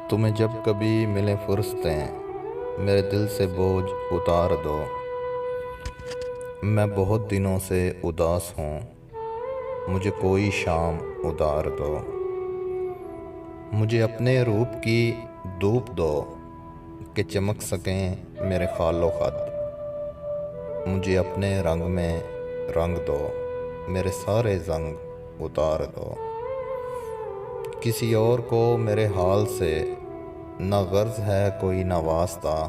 تمہیں جب کبھی ملیں فرصتیں میرے دل سے بوجھ اتار دو۔ میں بہت دنوں سے اداس ہوں، مجھے کوئی شام ادار دو۔ مجھے اپنے روپ کی دھوپ دو کہ چمک سکیں میرے خال و خد۔ مجھے اپنے رنگ میں رنگ دو، میرے سارے زنگ اتار دو۔ کسی اور کو میرے حال سے نہ غرض ہے کوئی نہ واسطہ،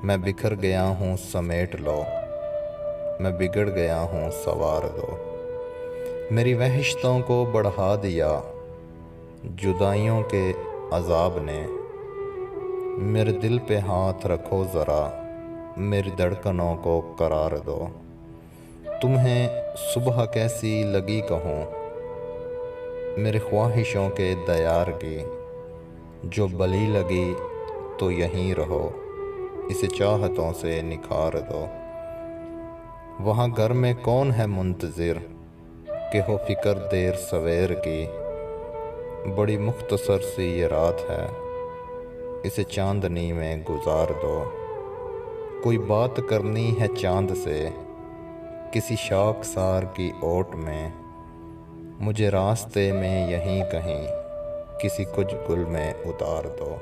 میں بکھر گیا ہوں سمیٹ لو، میں بگڑ گیا ہوں سنوار دو۔ میری وحشتوں کو بڑھا دیا جدائیوں کے عذاب نے، میرے دل پہ ہاتھ رکھو ذرا، میری دھڑکنوں کو قرار دو۔ تمہیں صبح کیسی لگی کہوں، میرے خواہشوں کے دیار کی، جو بلی لگی تو یہیں رہو، اسے چاہتوں سے نکھار دو۔ وہاں گھر میں کون ہے منتظر کہ ہو فکر دیر سویر کی، بڑی مختصر سی یہ رات ہے، اسے چاندنی میں گزار دو۔ کوئی بات کرنی ہے چاند سے کسی شاخسار کی اوٹ میں، مجھے راستے میں یہیں کہیں کسی کچھ گل میں اتار دو۔